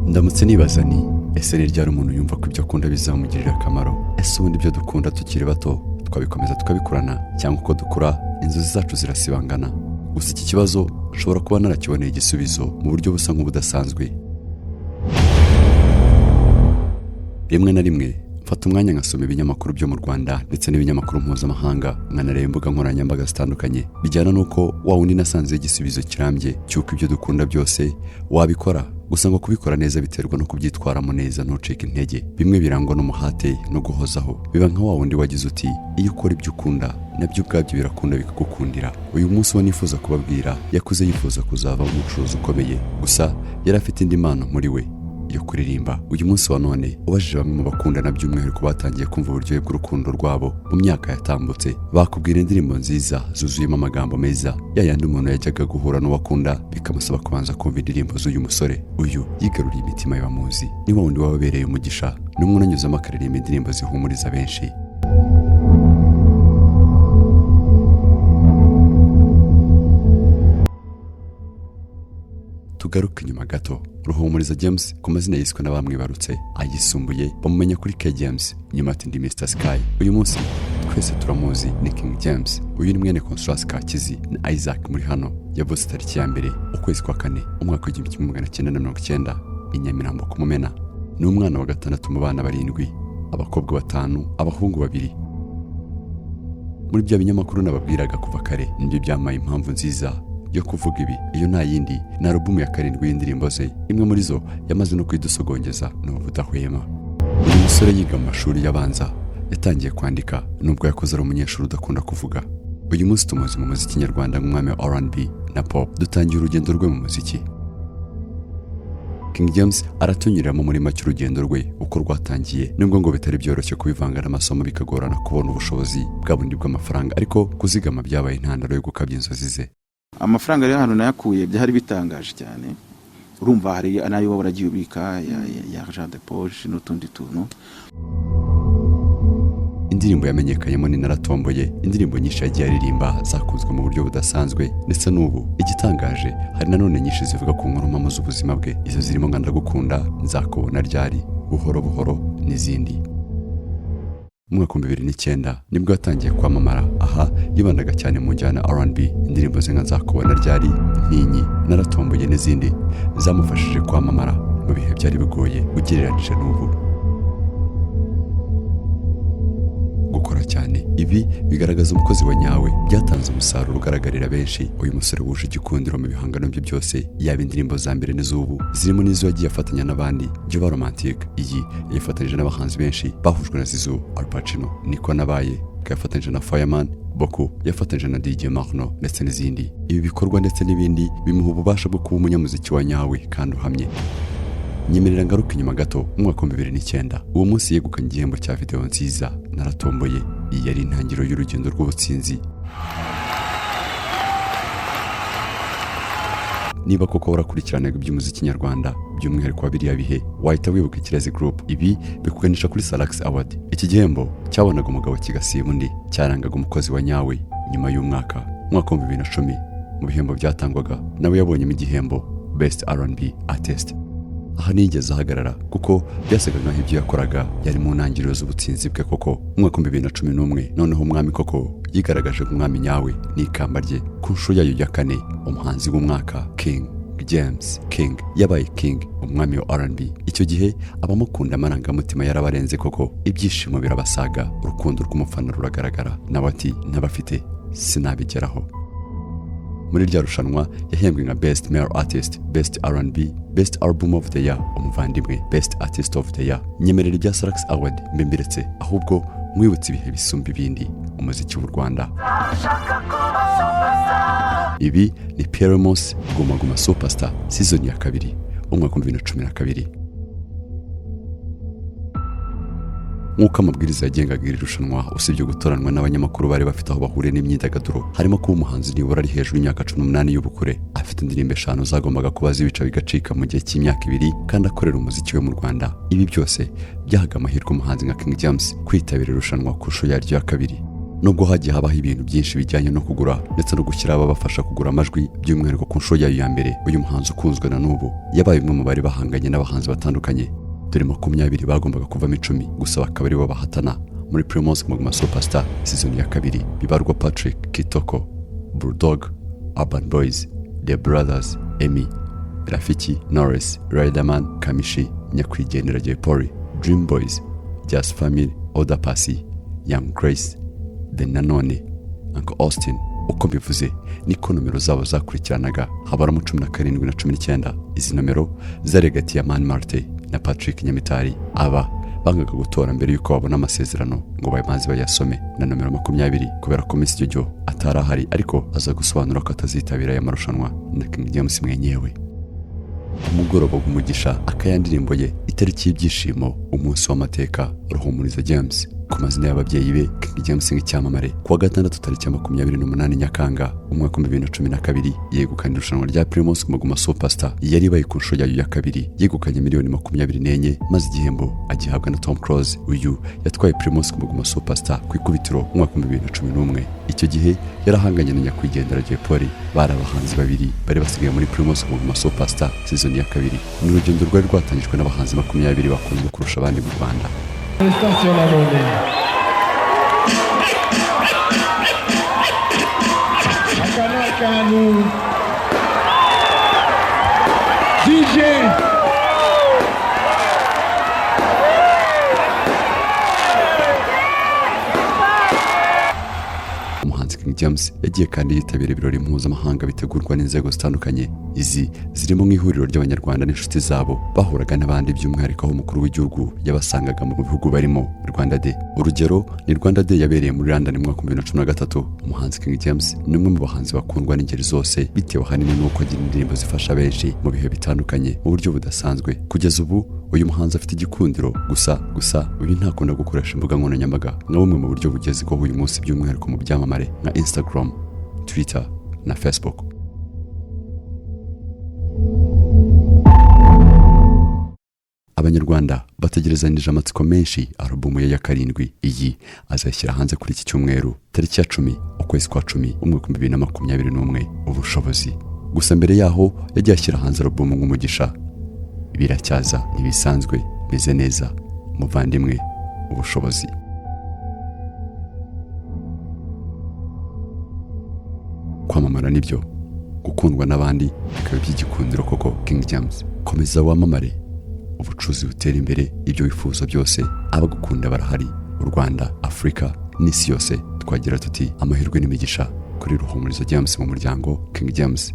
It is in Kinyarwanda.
ndamutse nibaza ni ese ni ryari umuntu yumva ko ibyo akunda bizamugirira akamaro? Ese ubundi ibyo dukunda tukiri bato twabikomeza tukabikurana, cyangwa uko dukura inzozi zacu zirasibangana? Gusa iki kibazo nshobora kuba narakiboneye igisubizo mu buryo busa nk'ubudasanzwe. Rimwe na rimwe mfata umwanya ngasoma ibinyamakuru byo mu Rwanda ndetse n'ibinyamakuru mpuzamahanga, nkanareba imbuga nkoranyambaga zitandukanye bijyana n'uko wa wundi nasanze igisubizo kirambye cy'uko ibyo dukunda byose wabikora. Gusa ngo kubikora neza biterwa no kubyitwaramo neza, ntucike intege. Bimwe birangwa n'umuhate no guhozaho. Biba nka wa wundi wagize uti iyo ukora ibyo ukunda nabyo ubwabyo birakunda bikagukundira. Uyu munsi wo nifuza kubabwira yakuze yifuza kuzava umucuruzi ukomeye, gusa yari afite indi mpano muri we yo kuririmba. Uyu munsi wa none ubajije bamwe mu bakundana by'umwihariko batangiye kumva uburyohe bw'urukundo rwabo mu myaka yatambutse, bakubwira indirimbo nziza zuzuyemo amagambo meza, yayandi umuntu yajyaga guhura n'uwakunda bikamusaba kubanza kumva indirimbo z'uyu musore. Uyu yigaruriye imitima y'abamuzi, ni wa wundi wababereye umugisha, n'umwe unanyuzamo akaririmba indirimbo zihumuriza benshi. Tugaruka inyuma gato. Ruhumuriza James ku mazina yiswe n'abamwibarutse ayisumbuye bamumenya kuri K James, nyuma ati ndi Mr Sky. Uyu munsi twese turamuzi ni King James. Uyu ni mwene Constance Kakizi na Isaac muri hano. Yavutse tariki ya 1 ukwezi kwa 4 umwaka wa 1990 i Nyamirambo ku Mumena. Ni umwana wa gatandatu mu bana 7, abakobwa 5, abahungu 2. Muri bya binyamakuru nababwiraga kuva kare, nibyo byamaye impamvu nziza yo kuvuga ibi. Iyo nta yindi na album ya 7 y'indirimbo ze, imwe muri zo yamaze no kwidusogongeza n'ubudahwema. Uyu musore yiga mu mashuri y'abanza yatangiye kwandika nubwo yakoze ari umunyeshuri udakunda kuvuga. Uyu munsi tumuzi mu muziki nyarwanda nk'umwami wa R&B na pop. Dutangiye urugendo rwe mu muziki. King James aratunyuramo muri make urugendo rwe uko rwatangiye, nubwo ngo bitari byoroshye kubivanga n'amasomo bikagorana kubona ubushobozi bwa bundi bw'amafaranga, ariko kuzigama byabaye intandaro yo gukabya inzozi ze. Amafaranga rero hano nayakuye byari bitangaje cyane. Urumva hari anayo baragiye ubika ya Jean de Poche n'utundi tuntu. Indirimbo yamenyekanyemo ni Naratomboye. Indirimbo nyinshi yagiye aririmba zakunzwe mu buryo budasanzwe, ndetse n'ubu igitangaje hari nanone nyinshi zivuga ku nkuru mpamo z'ubuzima bwe. Izo zirimo nka Ndagukunda, Nzakubona Ryari, Buhoro Buhoro n'izindi. Mu mwaka wa 2009 nibwo yatangiye kwamamara. Aha yibandaga cyane mu njyana R&B. Indirimbo ze nka Nzakubona Ryari, Ntinyi, Naratomboye n'izindi zamufashije kwamamara mu bihe byari bigoye ugereranije n'ubu. Gukora cyane, ibi bigaragaza umukozi wa nyawe, byatanze umusaruro ugaragarira benshi. Uyu musore wuje igikundiro mu bihangano bye byose, yaba indirimbo za mbere n'iz'ubu, zirimo n'izo yagiye afatanya n'abandi. Juba Romantic iyi yafatanyije n'abahanzi benshi bahujwe na Zizou, Al Pacino, Niko Nabaye yafatanyije na Fireman, Boko yafatanyije na DJ Marno ndetse n'izindi. Ibi bikorwa ndetse n'ibindi bimuha ububasha bwo kuba umunyamuziki wa nyawe kandi uhamye. Nyemerera ngaruka inyuma gato. Mu mwaka wa 2009 uwo munsi yegukanye igihembo cya video nziza Naratomboye. Iyi yari intangiriro y'urugendo rw'ubutsinzi. Niba koko warakurikiranaga iby'umuziki nyarwanda by'umwihariko wa biriya bihe, wahita wibuka Kirezi Group. Ibi bikuganisha kuri Salax Award. Iki gihembo cyabonaga umugabo kigasiba undi, cyarangaga umukozi wa nyawe. Nyuma y'umwaka wa 2010 mu bihembo byatangwaga, nawe yabonyemo igihembo Best R&B Artist. Aha nigeze ahagarara kuko byasaga nkaho ibyo yakoraga yari mu ntangiriro z'ubutsinzi bwe koko. Mu mwaka wa 2011 noneho umwami koko yigaragaje nk'umwami nyawe n'ikamba rye. Ku nshuro yayo ya 4 umuhanzi w'umwaka King James King yabaye King, umwami wa R&B. Icyo gihe abamukunda amarangamutima yarabarenze koko, ibyishimo birabasaga, urukundo rw'umufana ruragaragara. Nawe ati nabafite sinabigeraho. Muri rya rushanwa yahembwe nka Best Male Artist, Best R&B, Best Album of the Year, umuvandimwe, Best Artist of the Year. Nyemerera ibya Salax Award mbembiretse, ahubwo mwibutse ibihe bisumba ibindi umuziki w'u Rwanda. Ibi ni Pierre Mos Guma Guma Superstar season ya 2 umwaka wa 2012. Nk'uko amabwiriza yagengaga iri rushanwa, usibye gutoranwa n'abanyamakuru bari bafite aho bahuriye n'imyidagaduro, harimo kuba umuhanzi nibura ari hejuru y'imyaka 18 y'ubukure, afite indirimbo 5 zagombaga kuba zibica bigacika mu gihe cy'imyaka 2, kandi akorera umuziki we mu Rwanda. Ibi byose byahaga amahirwe umuhanzi nka King James kwitabira irushanwa ku nshuro yaryo ya 2. nubwo hagiye habaho ibintu byinshi bijyanye no kugura ndetse no gushyira ababafasha kugura amajwi by'umwihariko ku nshuro yayo ya mbere, uyu muhanzi ukunzwe na n'ubu yabaye umwe mu bari bahanganye n'abahanzi batandukanye. Dore 20 bagombaga kuvamo 10 gusa bakaba aribo bahatana muri Primus Guma Guma Superstar season ya 2 bibarwa Patrick, Kitoko, Bulldog, Urban Boys, The Brothers, Emmy, Rafiki, Norris, Riderman, Kamishi, Nyakwigendera Jay Polly, Dream Boys, Just Family, Oda Paccy, Young Grace, The Nanone, Uncle Austin. Uko mbivuze niko nomero zabo zakurikiranaga habaramo 17 na 19. Izi nomero zari hagati ya Man Martin na Patrick Nyamitari. Aba bangaga gutora mbere yuko babona amasezerano ngo bayimanze bayasome na nomero 20 kubera ko Miss Jojo atarahari, ariko aza gusobanura ko atazitabira aya marushanwa na King James mwenyewe. Umugoroba w'umugisha akayandirimbo ye itariki y'ibyishimo, umunsi w'amateka, Ruhumuriza James ku mazina y'ababyeyi be King James nk'icyamamare. Kuwa gatandatu tariki 28 Nyakanga umwaka wa 2012 yegukanye irushanwa rya Primus Guma Guma Superstar, yari bayi ku nshuro yayo ya 2, yegukanye miliyoni 24 maze igihembo agihabwa na Tom Cruise. Uyu yatwaye Primus Guma Guma Superstar ku ikubitiro umwaka wa 2011. Icyo gihe yarahanganye na Nyakwigendera Jay Polly, bari abahanzi babiri bari basigaye muri Primus Guma Guma Superstar season ya 2. Ni urugendo rwari rwatangijwe n'abahanzi 20 bakunzwe kurusha abandi mu Rwanda. Umuhanzi King James yagiye kandi yitabira ibirori mpuzamahanga bitegurwa n'inzego zitandukanye. Izi zirimo nk'ihuriro ry'abanyarwanda n'inshuti zabo bahuraga n'abandi, by'umwihariko aho umukuru w'igihugu yabasangaga mu bihugu barimo Rwanda Day. Urugero ni Rwanda Day yabereye muri London mu mwaka wa 2013. Umuhanzi King James ni umwe mu bahanzi bakundwa n'ingeri zose bitewe ahanini n'uko agira indirimbo zifasha benshi mu bihe bitandukanye mu buryo budasanzwe. Kugeza ubu uyu muhanzi afite igikundiro, gusa uyu ntakunda gukoresha imbuga nkoranyambaga nka bumwe mu buryo bugezweho uyu munsi, by'umwihariko mu byamamare nka Instagram, Twitter na Facebook. Abanyarwanda bategerezanije amatsiko menshi alubumu ye ya 7. Iyi azashyira hanze kuri iki cyumweru tariki ya 10 ukwezi kwa 10 umwaka wa 2021. Ubushobozi gusa mbere yaho yagiye ashyira hanze alubumu nk'umugisha. Biracyaza ntibisanzwe, meze neza, muvandimwe, ubushobozi. Kwamamara nibyo, gukundwa n'abandi bikaba by'igikundiro koko. King James, komeza wamamare, ubucuruzi butera imbere, ibyo wifuza byose abagukunda barahari. U Rwanda, Afrika n'isi yose twagira tuti amahirwe n'imigisha kuri Ruhumuriza James mu muryango King James.